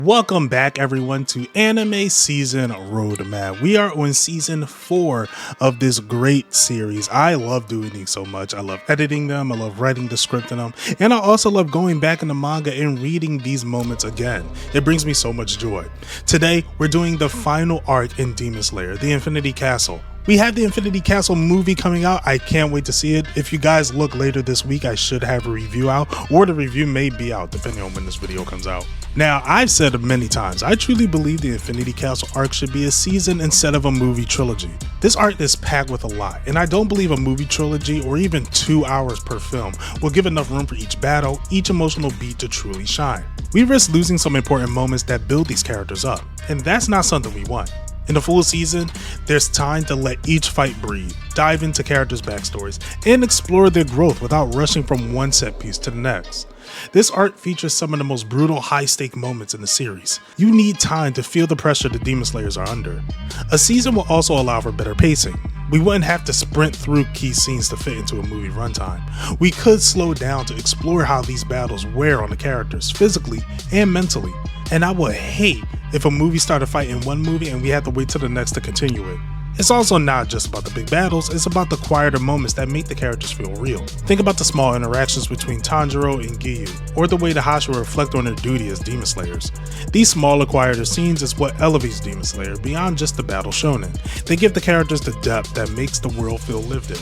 Welcome back everyone to Anime Season Roadmap. We are on season 4 of this great series. I love doing these so much. I love editing them, I love writing the script in them, and I also love going back in the manga and reading these moments again. It brings me so much joy. Today, we're doing the final arc in Demon Slayer, the Infinity Castle. We have the Infinity Castle movie coming out. I can't wait to see it. If you guys look later this week, I should have a review out, or the review may be out depending on when this video comes out. Now, I've said it many times, I truly believe the Infinity Castle arc should be a season instead of a movie trilogy. This arc is packed with a lot, and I don't believe a movie trilogy or even 2 hours per film will give enough room for each battle, each emotional beat to truly shine. We risk losing some important moments that build these characters up, and that's not something we want. In the full season, there's time to let each fight breathe, dive into characters' backstories, and explore their growth without rushing from one set piece to the next. This arc features some of the most brutal high-stake moments in the series. You need time to feel the pressure the Demon Slayers are under. A season will also allow for better pacing. We wouldn't have to sprint through key scenes to fit into a movie runtime. We could slow down to explore how these battles wear on the characters, physically and mentally. And I would hate if a movie started fighting one movie and we had to wait till the next to continue it. It's also not just about the big battles, it's about the quieter moments that make the characters feel real. Think about the small interactions between Tanjiro and Giyu, or the way the Hashira reflect on their duty as Demon Slayers. These smaller, quieter scenes is what elevates Demon Slayer beyond just the battle shonen. They give the characters the depth that makes the world feel lived in.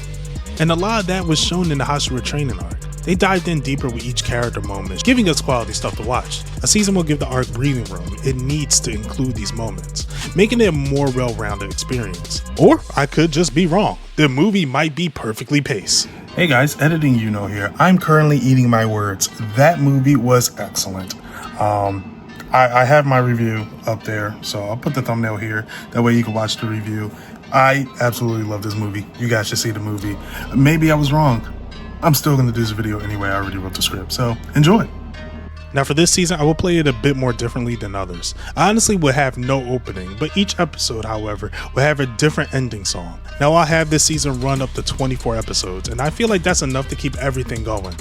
And a lot of that was shown in the Hashira training arc. They dived in deeper with each character moment, giving us quality stuff to watch. A season will give the arc breathing room. It needs to include these moments, making it a more well-rounded experience. Or I could just be wrong. The movie might be perfectly paced. Hey guys, Editing here. I'm currently eating my words. That movie was excellent. I have my review up there, so I'll put the thumbnail here. That way you can watch the review. I absolutely love this movie. You guys should see the movie. Maybe I was wrong. I'm still going to do this video anyway. I already wrote the script, so enjoy. Now for this season, I will play it a bit more differently than others. I honestly would have no opening, but each episode, however, will have a different ending song. Now I'll have this season run up to 24 episodes, and I feel like that's enough to keep everything going.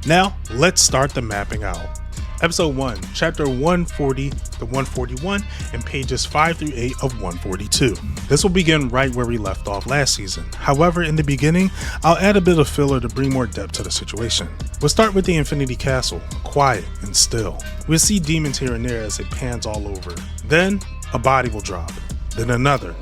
Now, let's start the mapping out. Episode 1, Chapter 140 to 141, and pages 5 through 8 of 142. This will begin right where we left off last season. However, in the beginning, I'll add a bit of filler to bring more depth to the situation. We'll start with the Infinity Castle, quiet and still. We'll see demons here and there as it pans all over. Then, a body will drop. Then another.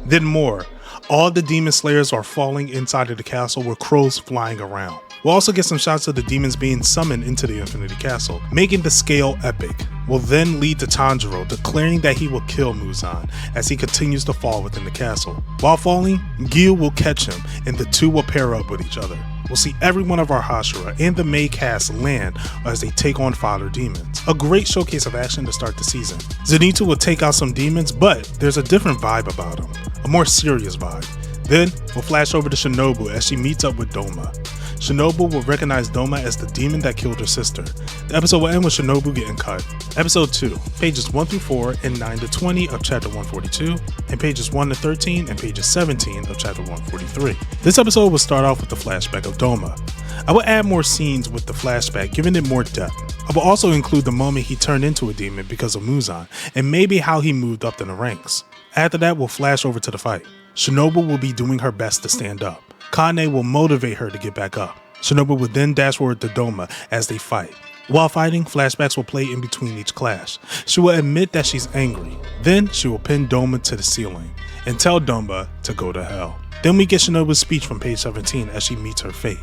Then more. All the demon slayers are falling inside of the castle with crows flying around. We'll also get some shots of the demons being summoned into the Infinity Castle, making the scale epic. Will then lead to Tanjiro declaring that he will kill Muzan as he continues to fall within the castle. While falling, Giyu will catch him and the two will pair up with each other. We'll see every one of our Hashira and the May cast land as they take on fodder demons. A great showcase of action to start the season. Zenitsu will take out some demons, but there's a different vibe about him, a more serious vibe. Then we'll flash over to Shinobu as she meets up with Doma. Shinobu will recognize Doma as the demon that killed her sister. The episode will end with Shinobu getting cut. Episode 2, pages 1 through 4 and 9 to 20 of chapter 142, and pages 1 to 13 and pages 17 of chapter 143. This episode will start off with the flashback of Doma. I will add more scenes with the flashback, giving it more depth. I will also include the moment he turned into a demon because of Muzan, and maybe how he moved up in the ranks. After that, we'll flash over to the fight. Shinobu will be doing her best to stand up. Kane will motivate her to get back up. Shinobu will then dash forward to Doma as they fight. While fighting, flashbacks will play in between each clash. She will admit that she's angry. Then she will pin Doma to the ceiling and tell Doma to go to hell. Then we get Shinobu's speech from page 17 as she meets her fate.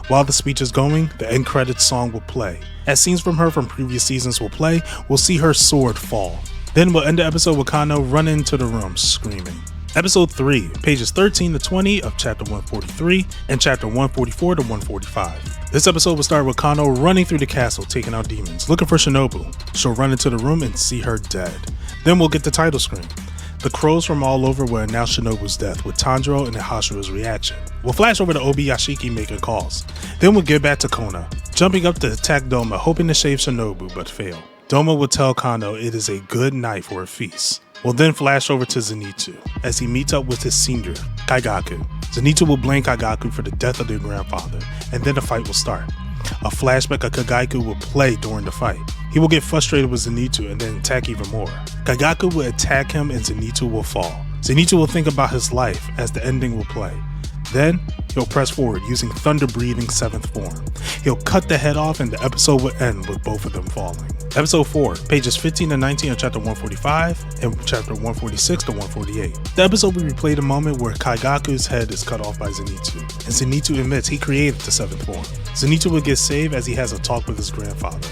While the speech is going, the end credits song will play. As scenes from her from previous seasons will play, we'll see her sword fall. Then we'll end the episode with Kano running into the room screaming. Episode 3, pages 13 to 20 of chapter 143 and chapter 144 to 145. This episode will start with Kano running through the castle taking out demons, looking for Shinobu. She'll run into the room and see her dead. Then we'll get the title screen. The crows from all over will announce Shinobu's death with Tanjiro and the Hashira's reaction. We'll flash over to Obi Yashiki making calls. Then we'll get back to Kona, jumping up to attack Doma, hoping to save Shinobu but fail. Doma will tell Kano it is a good night for a feast. We'll then flash over to Zenitsu as he meets up with his senior, Kaigaku. Zenitsu will blame Kaigaku for the death of their grandfather, and then the fight will start. A flashback of Kaigaku will play during the fight. He will get frustrated with Zenitsu and then attack even more. Kagaku will attack him and Zenitsu will fall. Zenitsu will think about his life as the ending will play. Then, he'll press forward using thunder-breathing 7th form. He'll cut the head off and the episode will end with both of them falling. Episode 4, pages 15 to 19 of chapter 145 and chapter 146 to 148. The episode will replay the moment where Kagaku's head is cut off by Zenitsu, and Zenitsu admits he created the 7th form. Zenitsu will get saved as he has a talk with his grandfather.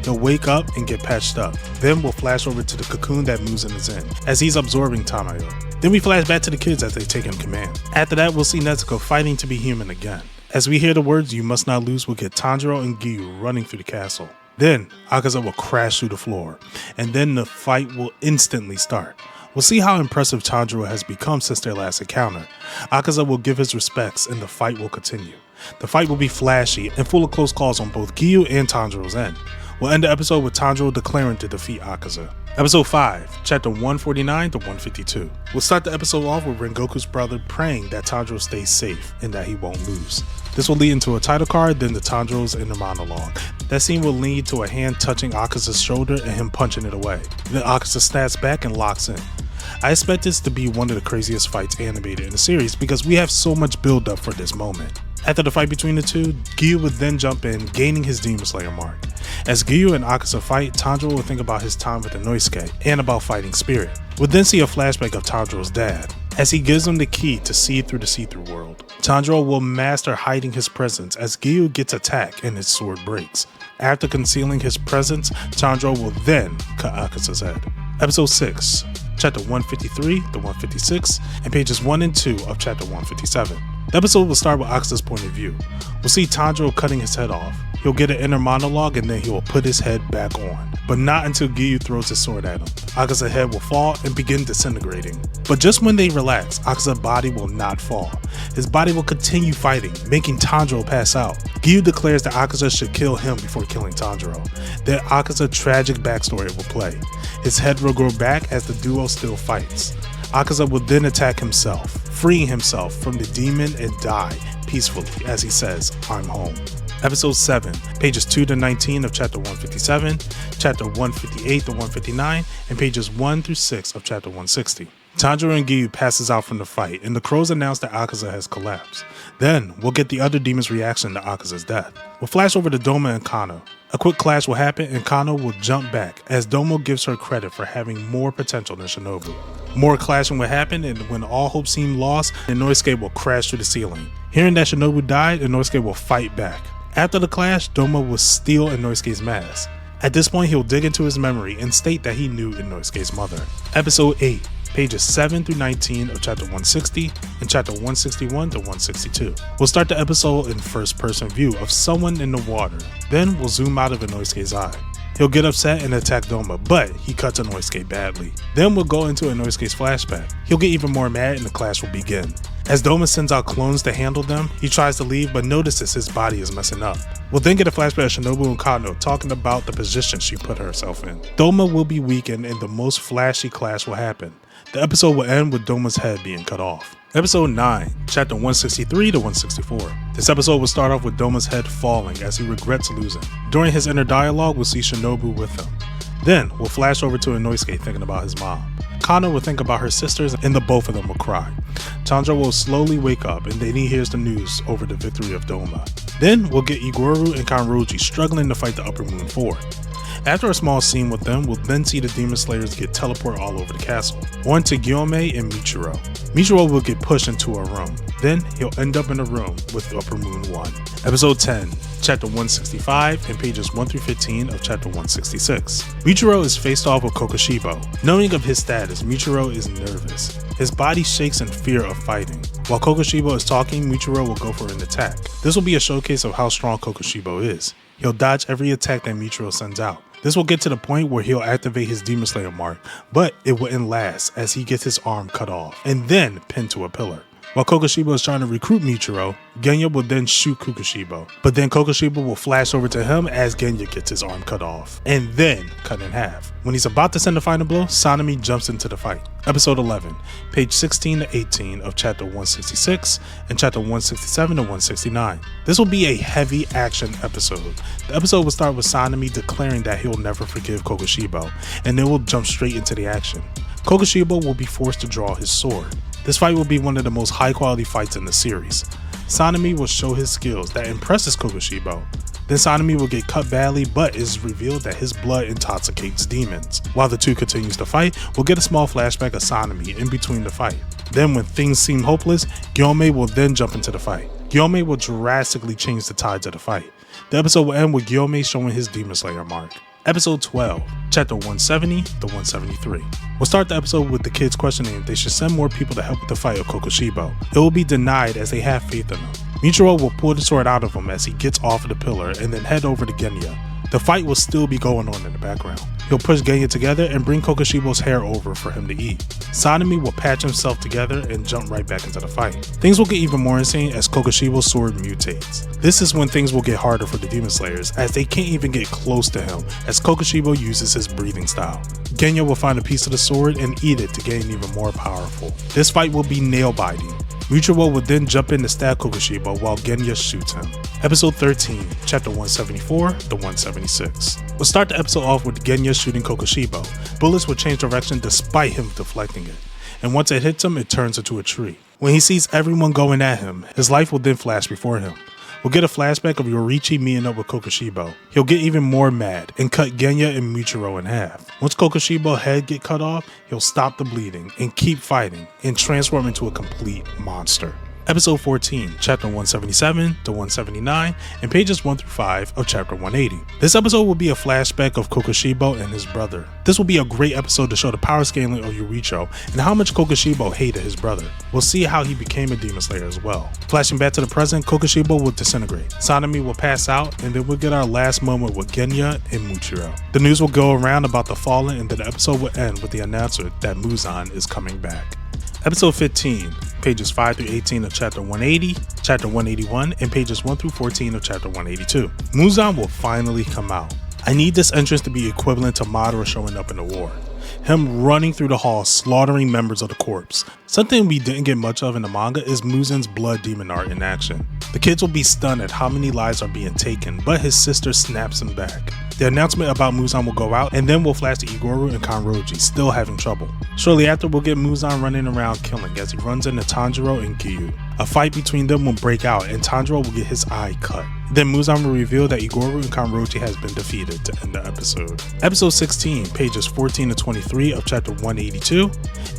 He'll wake up and get patched up. Then we'll flash over to the cocoon that Muzan is in, as he's absorbing Tamayo. Then we flash back to the kids as they take him command. After that, we'll see Nezuko fighting to be human again. As we hear the words, "You must not lose," we'll get Tanjiro and Giyu running through the castle. Then, Akaza will crash through the floor, and then the fight will instantly start. We'll see how impressive Tanjiro has become since their last encounter. Akaza will give his respects and the fight will continue. The fight will be flashy and full of close calls on both Giyu and Tanjiro's end. We'll end the episode with Tanjiro declaring to defeat Akaza. Episode 5, chapter 149 to 152. We'll start the episode off with Rengoku's brother praying that Tanjiro stays safe and that he won't lose. This will lead into a title card, then to Tanjiro's inner monologue. That scene will lead to a hand touching Akaza's shoulder and him punching it away. Then Akaza snaps back and locks in. I expect this to be one of the craziest fights animated in the series because we have so much build up for this moment. After the fight between the two, Giyu would then jump in, gaining his Demon Slayer mark. As Giyu and Akaza fight, Tanjiro will think about his time with Inosuke and about fighting Spirit. We'll then see a flashback of Tanjiro's dad, as he gives him the key to see through the see-through world. Tanjiro will master hiding his presence as Giyu gets attacked and his sword breaks. After concealing his presence, Tanjiro will then cut Akaza's head. Episode 6, chapter 153 to 156, and pages 1 and 2 of chapter 157. The episode will start with Akaza's point of view. We'll see Tanjiro cutting his head off. He'll get an inner monologue and then he will put his head back on, but not until Giyu throws his sword at him. Akaza's head will fall and begin disintegrating. But just when they relax, Akaza's body will not fall. His body will continue fighting, making Tanjiro pass out. Giyu declares that Akaza should kill him before killing Tanjiro. Then Akaza's tragic backstory will play. His head will grow back as the duo still fights. Akaza will then attack himself, freeing himself from the demon and die peacefully as he says, "I'm home." Episode 7, pages 2 to 19 of chapter 157, chapter 158 to 159, and pages 1 through 6 of chapter 160. Tanjiro and Giyu passes out from the fight, and the crows announce that Akaza has collapsed. Then, we'll get the other demon's reaction to Akaza's death. We'll flash over to Doma and Kano. A quick clash will happen, and Kano will jump back, as Doma gives her credit for having more potential than Shinobu. More clashing will happen, and when all hope seemed lost, Inosuke will crash through the ceiling. Hearing that Shinobu died, Inosuke will fight back. After the clash, Doma will steal Inosuke's mask. At this point, he'll dig into his memory and state that he knew Inosuke's mother. Episode 8, pages 7 through 19 of chapter 160 and chapter 161 to 162. We'll start the episode in first-person view of someone in the water. Then we'll zoom out of Inosuke's eye. He'll get upset and attack Doma, but he cuts Inosuke badly. Then we'll go into Inosuke's flashback. He'll get even more mad and the clash will begin. As Doma sends out clones to handle them, he tries to leave but notices his body is messing up. We'll then get a flashback of Shinobu and Kano talking about the position she put herself in. Doma will be weakened and the most flashy clash will happen. The episode will end with Doma's head being cut off. Episode 9, chapter 163 to 164. This episode will start off with Doma's head falling as he regrets losing. During his inner dialogue, we'll see Shinobu with him. Then, we'll flash over to Inosuke thinking about his mom. Kano will think about her sisters and the both of them will cry. Tanjiro will slowly wake up and then he hears the news over the victory of Doma. Then, we'll get Igoro and Kanroji struggling to fight the Upper Moon 4. After a small scene with them, we'll then see the Demon Slayers get teleported all over the castle. On to Gyome and Michiro. Michiro will get pushed into a room. Then he'll end up in a room with Upper Moon 1. Episode 10, chapter 165 and pages 1 through 15 of chapter 166. Michiro is faced off with Kokushibo. Knowing of his status, Michiro is nervous. His body shakes in fear of fighting. While Kokushibo is talking, Michiro will go for an attack. This will be a showcase of how strong Kokushibo is. He'll dodge every attack that Michiro sends out. This will get to the point where he'll activate his Demon Slayer mark, but it wouldn't last as he gets his arm cut off and then pinned to a pillar. While Kokushibo is trying to recruit Michiro, Genya will then shoot Kokushibo, but then Kokushibo will flash over to him as Genya gets his arm cut off, and then cut in half. When he's about to send the final blow, Sanemi jumps into the fight. Episode 11, page 16 to 18 of chapter 166 and chapter 167 to 169. This will be a heavy action episode. The episode will start with Sanemi declaring that he'll never forgive Kokushibo, and then we'll jump straight into the action. Kokushibo will be forced to draw his sword. This fight will be one of the most high quality fights in the series. Sanemi will show his skills that impresses Kokushibo. Then Sanemi will get cut badly, but it is revealed that his blood intoxicates demons. While the two continues to fight, we'll get a small flashback of Sanemi in between the fight. Then when things seem hopeless, Gyome will then jump into the fight. Gyome will drastically change the tides of the fight. The episode will end with Gyome showing his Demon Slayer mark. Episode 12, chapter 170 to 173. We'll start the episode with the kids questioning if they should send more people to help with the fight of Kokushibo. It will be denied as they have faith in him. Michiro will pull the sword out of him as he gets off of the pillar and then head over to Genya. The fight will still be going on in the background. He'll push Genya together and bring Kokushibo's hair over for him to eat. Sanemi will patch himself together and jump right back into the fight. Things will get even more insane as Kokushibo's sword mutates. This is when things will get harder for the Demon Slayers as they can't even get close to him as Kokushibo uses his breathing style. Genya will find a piece of the sword and eat it to gain even more powerful. This fight will be nail biting. Michiro will then jump in to stab Kokushibo while Genya shoots him. Episode 13, chapter 174 to 176. We'll start the episode off with Genya shooting Kokushibo. Bullets will change direction despite him deflecting it, and once it hits him, it turns into a tree. When he sees everyone going at him, his life will then flash before him. We'll get a flashback of Yoriichi meeting up with Kokushibo. He'll get even more mad and cut Genya and Michiro in half. Once Kokushibo's head get cut off, he'll stop the bleeding and keep fighting and transform into a complete monster. Episode 14, chapter 177 to 179, and pages 1 through 5 of chapter 180. This episode will be a flashback of Kokushibo and his brother. This will be a great episode to show the power scaling of Yoriichi and how much Kokushibo hated his brother. We'll see how he became a Demon Slayer as well. Flashing back to the present, Kokushibo will disintegrate. Sanemi will pass out, and then we'll get our last moment with Genya and Michiro. The news will go around about the fallen, and then the episode will end with the announcement that Muzan is coming back. Episode 15, pages 5 through 18 of chapter 180, chapter 181, and pages 1 through 14 of chapter 182. Muzan will finally come out. I need this entrance to be equivalent to Madara showing up in the war. Him running through the hall, slaughtering members of the corpse. Something we didn't get much of in the manga is Muzan's blood demon art in action. The kids will be stunned at how many lives are being taken, but his sister snaps him back. The announcement about Muzan will go out, and then we'll flash to Igoru and Kanroji still having trouble. Shortly after, we'll get Muzan running around killing as he runs into Tanjiro and Giyu. A fight between them will break out, and Tanjiro will get his eye cut. Then Muzan will reveal that Igoru and Kanroji has been defeated to end the episode. Episode 16, pages 14 to 23 of chapter 182,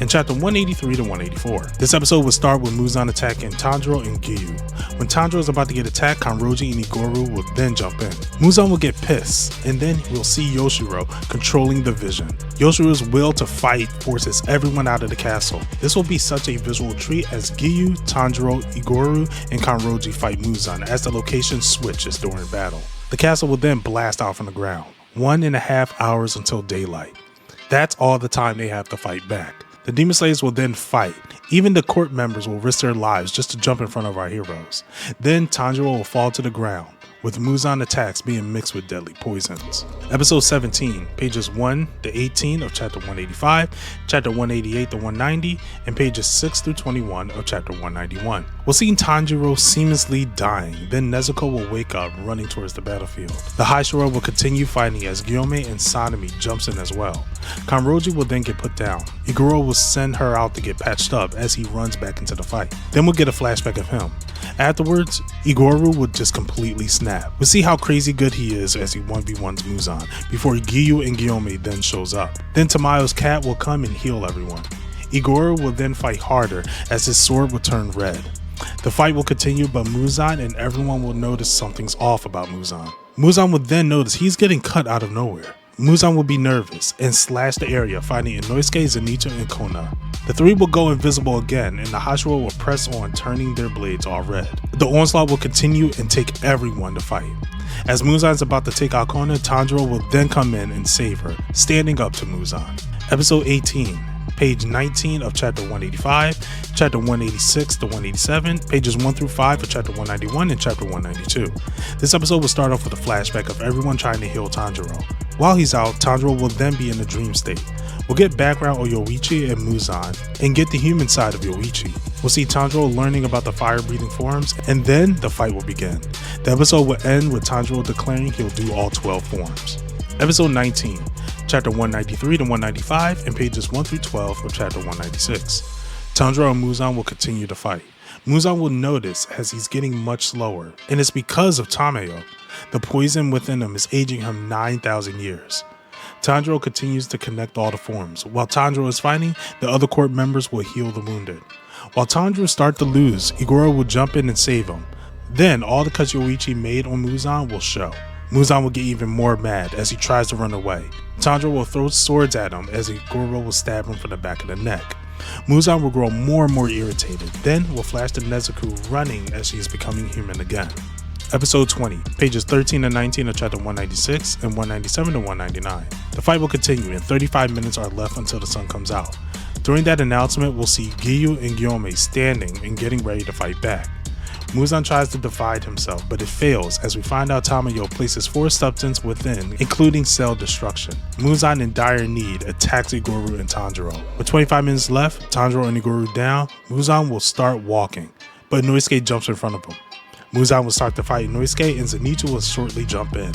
and chapter 183 to 184. This episode will start with Muzan attacking Tanjiro and Giyu. When Tanjiro is about to get attacked, Kanroji and Igoru will then jump in. Muzan will get pissed, and then we'll see Yoshiro controlling the vision. Yoshiro's will to fight forces everyone out of the castle. This will be such a visual treat as Giyu, Tanjiro, Igoru, and Kanroji fight Muzan as the location switches during battle. The castle will then blast out from the ground. 1.5 hours until daylight. That's all the time they have to fight back. The Demon Slayers will then fight. Even the court members will risk their lives just to jump in front of our heroes. Then Tanjiro will fall to the ground, with Muzan attacks being mixed with deadly poisons. Episode 17, pages 1 to 18 of chapter 185, chapter 188 to 190, and pages 6 through 21 of chapter 191. We'll see Tanjiro seamlessly dying, then Nezuko will wake up running towards the battlefield. The Hashira will continue fighting as Gyome and Sanemi jumps in as well. Kanroji will then get put down. Iguro will send her out to get patched up as he runs back into the fight. Then we'll get a flashback of him. Afterwards, Igoru would just completely snap. We'll see how crazy good he is as he 1v1s Muzan, before Giyu and Gyome then shows up. Then Tamayo's cat will come and heal everyone. Igoru will then fight harder as his sword will turn red. The fight will continue, but Muzan and everyone will notice something's off about Muzan. Muzan will then notice he's getting cut out of nowhere. Muzan will be nervous and slash the area, finding Inosuke, Zenitsu, and Kona. The three will go invisible again, and the Hashira will press on, turning their blades all red. The onslaught will continue and take everyone to fight. As Muzan is about to take out Kona, Tanjiro will then come in and save her, standing up to Muzan. Episode 18, page 19 of chapter 185, chapter 186 to 187, pages 1 through 5 of chapter 191, and chapter 192. This episode will start off with a flashback of everyone trying to heal Tanjiro. While he's out, Tanjiro will then be in a dream state. We'll get background on Yoichi and Muzan, and get the human side of Yoichi. We'll see Tanjiro learning about the fire-breathing forms, and then the fight will begin. The episode will end with Tanjiro declaring he'll do all 12 forms. Episode 19, chapter 193 to 195, and pages 1 through 12 of chapter 196. Tanjiro and Muzan will continue to fight. Muzan will notice as he's getting much slower, and it's because of Tamayo. The poison within him is aging him 9,000 years. Tanjiro continues to connect all the forms. While Tanjiro is fighting, the other court members will heal the wounded. While Tanjiro starts to lose, Igoro will jump in and save him. Then all the cuts Yoichi made on Muzan will show. Muzan will get even more mad as he tries to run away. Tanjiro will throw swords at him as Igoro will stab him from the back of the neck. Muzan will grow more and more irritated, then will flash to Nezuko running as she is becoming human again. Episode 20, pages 13 to 19 of chapter 196 and 197 to 199. The fight will continue and 35 minutes are left until the sun comes out. During that announcement, we'll see Giyu and Gyome standing and getting ready to fight back. Muzan tries to divide himself, but it fails as we find out Tamayo places 4 substances within, including cell destruction. Muzan, in dire need, attacks Igoro and Tanjiro. With 25 minutes left, Tanjiro and Igoro down, Muzan will start walking, but Inosuke jumps in front of him. Muzan will start to fight Inosuke and Zenitsu will shortly jump in.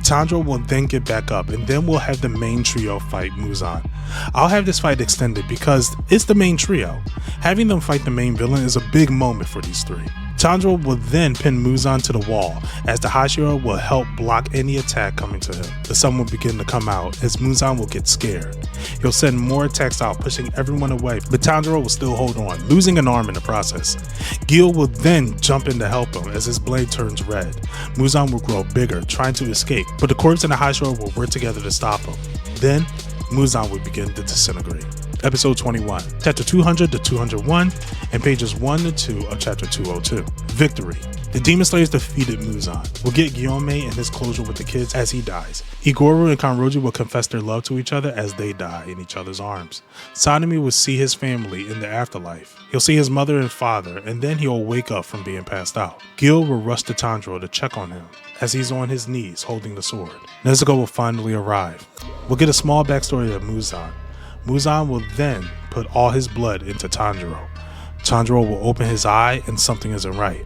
Tanjiro will then get back up and then we'll have the main trio fight Muzan. I'll have this fight extended because it's the main trio. Having them fight the main villain is a big moment for these three. Tanjiro will then pin Muzan to the wall as the Hashira will help block any attack coming to him. The sun will begin to come out as Muzan will get scared. He'll send more attacks out, pushing everyone away, but Tanjiro will still hold on, losing an arm in the process. Gil will then jump in to help him as his blade turns red. Muzan will grow bigger, trying to escape, but the corpse and the Hashira will work together to stop him. Then, Muzan will begin to disintegrate. Episode 21, chapter 200 to 201, and pages 1 to 2 of chapter 202. Victory. The Demon Slayers defeated Muzan. We'll get Gyome and his closure with the kids as he dies. Igoro and Kanroji will confess their love to each other as they die in each other's arms. Sanemi will see his family in the afterlife. He'll see his mother and father, and then he'll wake up from being passed out. Gil will rush to Tanjiro to check on him as he's on his knees holding the sword. Nezuko will finally arrive. We'll get a small backstory of Muzan. Muzan will then put all his blood into Tanjiro. Tanjiro will open his eye and something isn't right.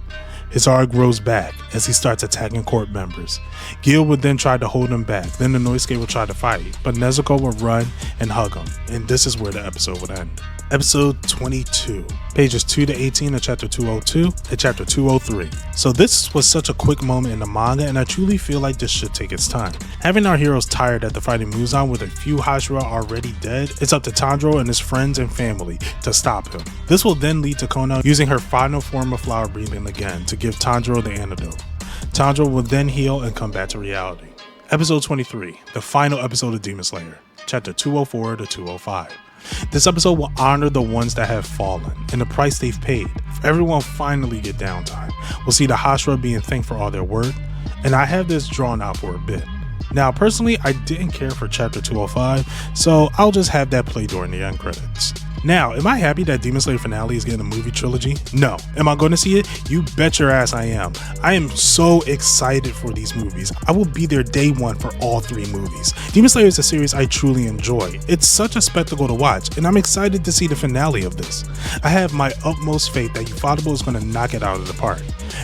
His heart grows back as he starts attacking court members. Gil would then try to hold him back, then Inosuke will try to fight, but Nezuko will run and hug him, and this is where the episode would end. Episode 22, pages 2 to 18 of chapter 202 and chapter 203. So this was such a quick moment in the manga, and I truly feel like this should take its time. Having our heroes tired after fighting Muzan with a few Hashira already dead, it's up to Tanjiro and his friends and family to stop him. This will then lead to Kono using her final form of flower breathing again to give Tanjiro the antidote. Tanjiro will then heal and come back to reality. Episode 23, the final episode of Demon Slayer, chapter 204 to 205. This episode will honor the ones that have fallen and the price they've paid. Everyone finally get downtime. We'll see the Hashira being thanked for all their work, and I have this drawn out for a bit. Now personally, I didn't care for chapter 205, so I'll just have that play during the end credits. Now, am I happy that Demon Slayer finale is getting a movie trilogy? No. Am I going to see it? You bet your ass I am. I am so excited for these movies. I will be there day one for all 3 movies. Demon Slayer is a series I truly enjoy. It's such a spectacle to watch, and I'm excited to see the finale of this. I have my utmost faith that Ufotable is going to knock it out of the park.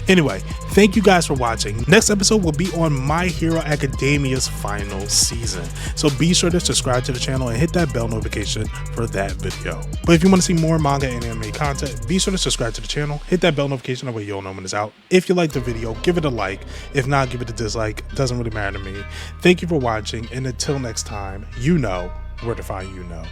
Anyway, thank you guys for watching. Next episode will be on My Hero Academia's final season, so be sure to subscribe to the channel and hit that bell notification for that video. But if you want to see more manga and anime content, be sure to subscribe to the channel, hit that bell notification, that way you'll know when it's out. If you liked the video, give it a like. If not, give it a dislike. It doesn't really matter to me. Thank you for watching, and until next time, you know where to find you know.